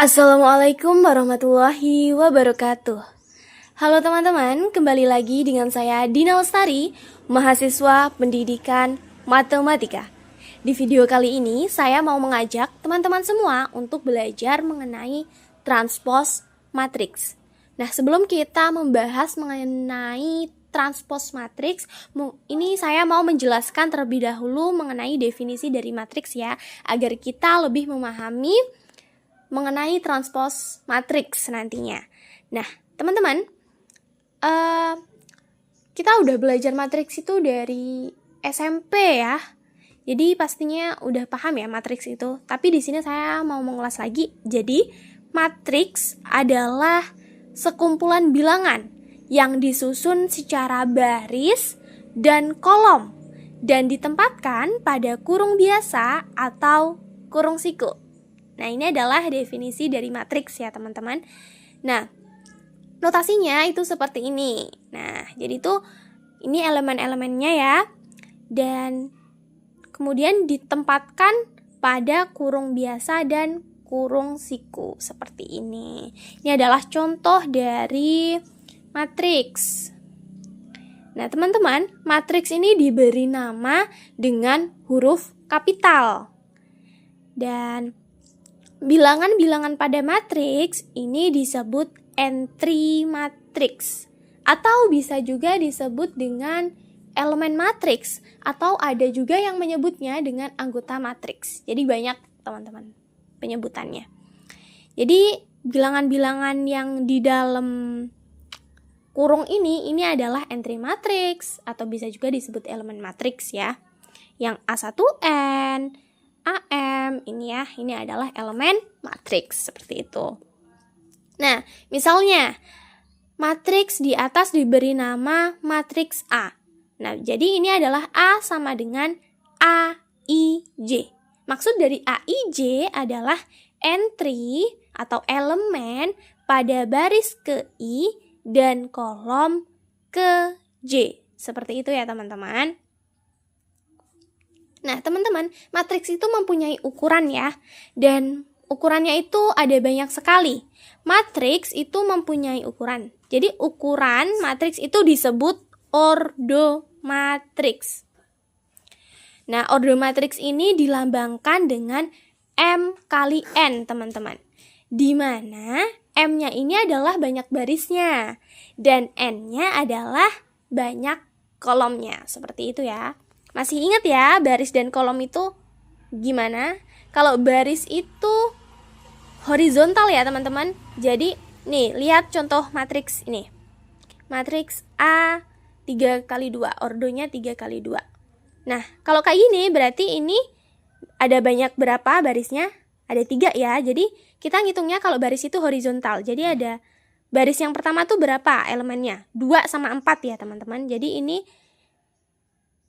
Assalamualaikum warahmatullahi wabarakatuh. Halo teman-teman, kembali lagi dengan saya Dina Lestari, mahasiswa pendidikan matematika. Di video kali ini saya mau mengajak teman-teman semua untuk belajar mengenai transpose matriks. Nah, sebelum kita membahas mengenai transpose matriks, ini saya mau menjelaskan terlebih dahulu mengenai definisi dari matriks ya, agar kita lebih memahami mengenai transpose matriks nantinya. Nah, teman-teman, kita udah belajar matriks itu dari SMP ya. Jadi pastinya udah paham ya matriks itu. Tapi di sini saya mau mengulas lagi. Jadi, matriks adalah sekumpulan bilangan yang disusun secara baris dan kolom dan ditempatkan pada kurung biasa atau kurung siku. Nah, ini adalah definisi dari matriks ya, teman-teman. Nah, notasinya itu seperti ini. Nah, jadi itu ini elemen-elemennya ya. Dan kemudian ditempatkan pada kurung biasa dan kurung siku seperti ini. Ini adalah contoh dari matriks. Nah, teman-teman, matriks ini diberi nama dengan huruf kapital. Dan bilangan-bilangan pada matriks ini disebut entry matriks atau bisa juga disebut dengan elemen matriks atau ada juga yang menyebutnya dengan anggota matriks. Jadi banyak teman-teman penyebutannya. Jadi bilangan-bilangan yang di dalam kurung ini adalah entry matriks atau bisa juga disebut elemen matriks ya. Yang A1N, AM ini ya, ini adalah elemen matriks seperti itu. Nah, misalnya matriks di atas diberi nama matriks A. Nah, jadi ini adalah A sama dengan AIJ. Maksud dari AIJ adalah entry atau elemen pada baris ke I dan kolom ke J. Seperti itu ya, teman-teman. Nah, teman-teman, matriks itu mempunyai ukuran ya, dan ukurannya itu ada banyak sekali. Matriks itu mempunyai ukuran. Jadi, ukuran matriks itu disebut ordo matriks. Nah, ordo matriks ini dilambangkan dengan M kali N, teman-teman. Di mana M-nya ini adalah banyak barisnya, dan N-nya adalah banyak kolomnya. Seperti itu ya. Masih ingat ya baris dan kolom itu gimana? Kalau baris itu horizontal ya, teman-teman. Jadi nih, lihat contoh matriks ini. Matriks A 3x2, ordonya 3x2. Nah, kalau kayak gini berarti ini ada banyak berapa barisnya? Ada 3 ya. Jadi kita ngitungnya kalau baris itu horizontal. Jadi ada baris yang pertama tuh berapa elemennya? 2 sama 4 ya, teman-teman. Jadi ini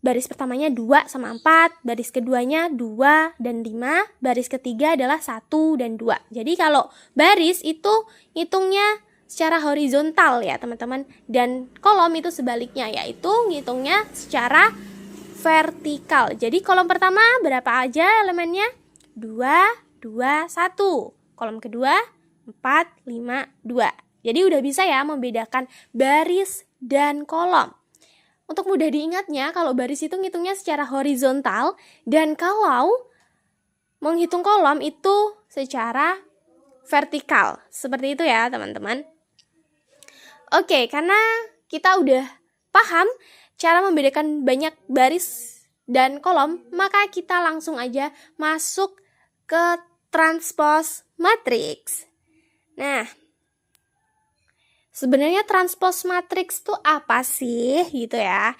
baris pertamanya 2 sama 4, baris keduanya 2 dan 5, baris ketiga adalah 1 dan 2. Jadi kalau baris itu ngitungnya secara horizontal ya, teman-teman. Dan kolom itu sebaliknya, yaitu ngitungnya secara vertikal. Jadi kolom pertama berapa aja elemennya? 2, 2, 1. Kolom kedua 4, 5, 2. Jadi udah bisa ya membedakan baris dan kolom. Untuk mudah diingatnya, kalau baris itu ngitungnya secara horizontal, dan kalau menghitung kolom itu secara vertikal. Seperti itu ya, teman-teman. Oke, karena kita udah paham cara membedakan banyak baris dan kolom, maka kita langsung aja masuk ke transpose matriks. Nah, sebenarnya transpose matriks itu apa sih gitu ya?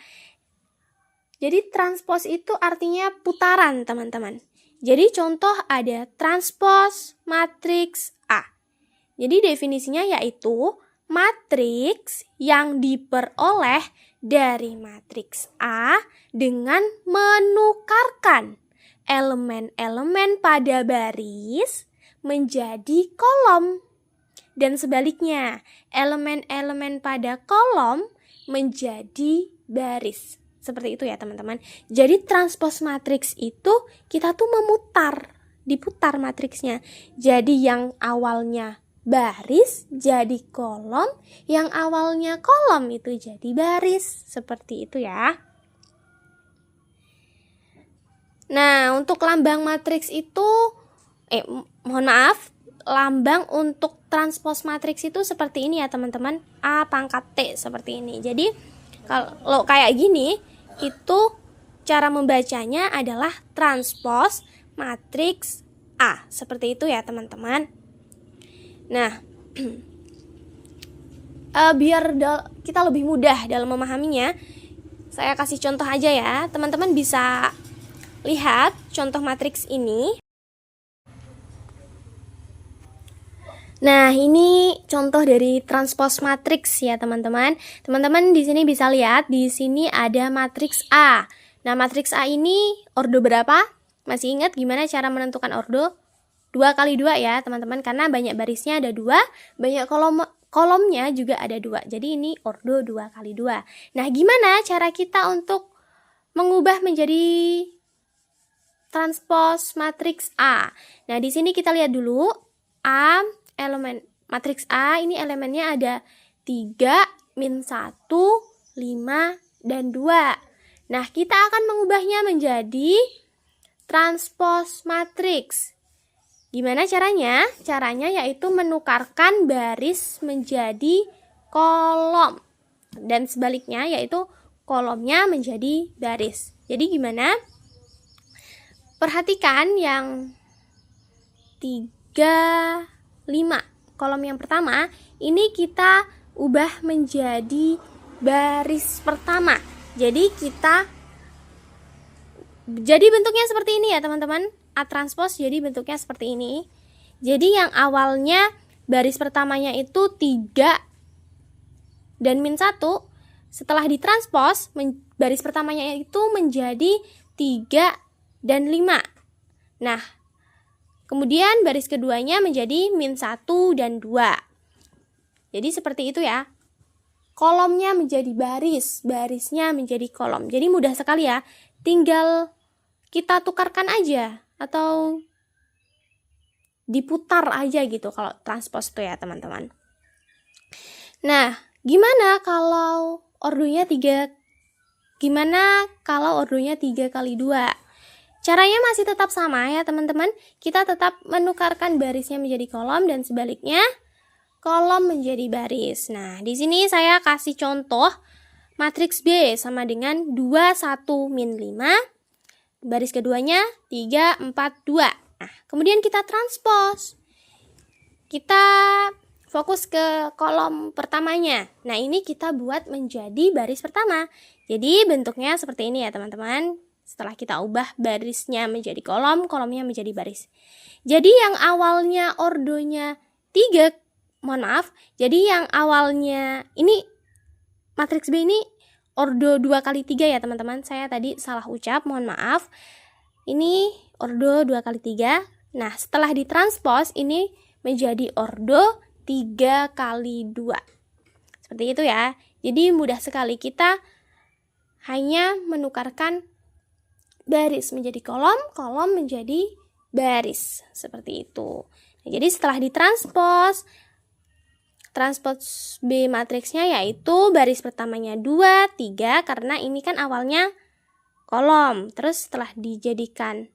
Jadi transpose itu artinya putaran, teman-teman. Jadi contoh ada transpose matriks A. Jadi definisinya yaitu matriks yang diperoleh dari matriks A dengan menukarkan elemen-elemen pada baris menjadi kolom. Dan sebaliknya, elemen-elemen pada kolom menjadi baris. Seperti itu ya, teman-teman. Jadi transpose matriks itu kita tuh memutar diputar matriksnya. Jadi yang awalnya baris jadi kolom, yang awalnya kolom itu jadi baris. Seperti itu ya. Nah, untuk lambang matriks itu lambang untuk transpos matriks itu seperti ini ya teman-teman, A pangkat T seperti ini. Jadi kalau kayak gini itu cara membacanya adalah transpos matriks A, seperti itu ya teman-teman. Nah, biar kita lebih mudah dalam memahaminya, saya kasih contoh aja ya. Teman-teman bisa lihat contoh matriks ini. Nah, ini contoh dari transpos matriks ya, teman-teman. Teman-teman di sini bisa lihat, di sini ada matriks A. Nah, matriks A ini ordo berapa? Masih ingat gimana cara menentukan ordo? 2 kali 2 ya, teman-teman, karena banyak barisnya ada 2, banyak kolomnya juga ada 2. Jadi ini ordo 2 kali 2. Nah, gimana cara kita untuk mengubah menjadi transpos matriks A? Nah, di sini kita lihat dulu A, elemen matriks A ini elemennya ada 3, min 1, 5, dan 2. Nah, kita akan mengubahnya menjadi transpos matriks. Gimana caranya? Caranya yaitu menukarkan baris menjadi kolom. Dan sebaliknya yaitu kolomnya menjadi baris. Jadi gimana? Perhatikan yang 3, 5. Kolom yang pertama, ini kita ubah menjadi baris pertama. Jadi bentuknya seperti ini ya teman-teman. A transpos jadi bentuknya seperti ini. Jadi yang awalnya baris pertamanya itu 3 dan min 1, setelah ditranspos baris pertamanya itu menjadi 3 dan 5. Nah, kemudian baris keduanya menjadi min 1 dan 2. Jadi seperti itu ya. Kolomnya menjadi baris, barisnya menjadi kolom. Jadi mudah sekali ya. Tinggal kita tukarkan aja atau diputar aja gitu kalau transpos itu ya teman-teman. Nah, gimana kalau ordonya 3 kali 2? Caranya masih tetap sama ya teman-teman. Kita tetap menukarkan barisnya menjadi kolom dan sebaliknya kolom menjadi baris. Nah, di sini saya kasih contoh matriks B sama dengan 2, 1, min 5. Baris keduanya 3, 4, 2. Nah, kemudian kita transpos. Kita fokus ke kolom pertamanya. Nah, ini kita buat menjadi baris pertama. Jadi bentuknya seperti ini ya teman-teman. Setelah kita ubah barisnya menjadi kolom, kolomnya menjadi baris. Jadi yang awalnya ordonya 3, jadi yang awalnya ini matriks B ini ordo 2 kali 3 ya teman-teman. Saya tadi salah ucap, mohon maaf. Ini ordo 2 kali 3. Nah, setelah ditranspos ini menjadi ordo 3 kali 2. Seperti itu ya. Jadi mudah sekali, kita hanya menukarkan baris menjadi kolom, kolom menjadi baris. Seperti itu. Nah, jadi setelah ditranspos, transpos B matriksnya yaitu baris pertamanya 2, 3, karena ini kan awalnya kolom. Terus setelah dijadikan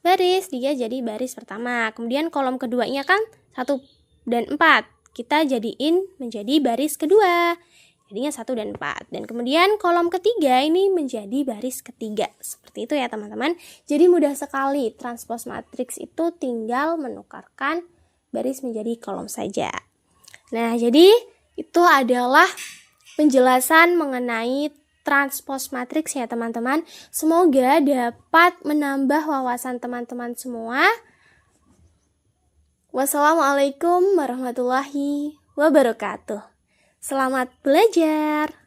baris, dia jadi baris pertama. Kemudian kolom keduanya kan 1 dan 4. Kita jadiin menjadi baris kedua. Jadinya 1 dan 4. Dan kemudian kolom ketiga ini menjadi baris ketiga. Seperti itu ya teman-teman. Jadi mudah sekali, transpos matriks itu tinggal menukarkan baris menjadi kolom saja. Nah, jadi itu adalah penjelasan mengenai transpos matriks ya teman-teman. Semoga dapat menambah wawasan teman-teman semua. Wassalamualaikum warahmatullahi wabarakatuh. Selamat belajar.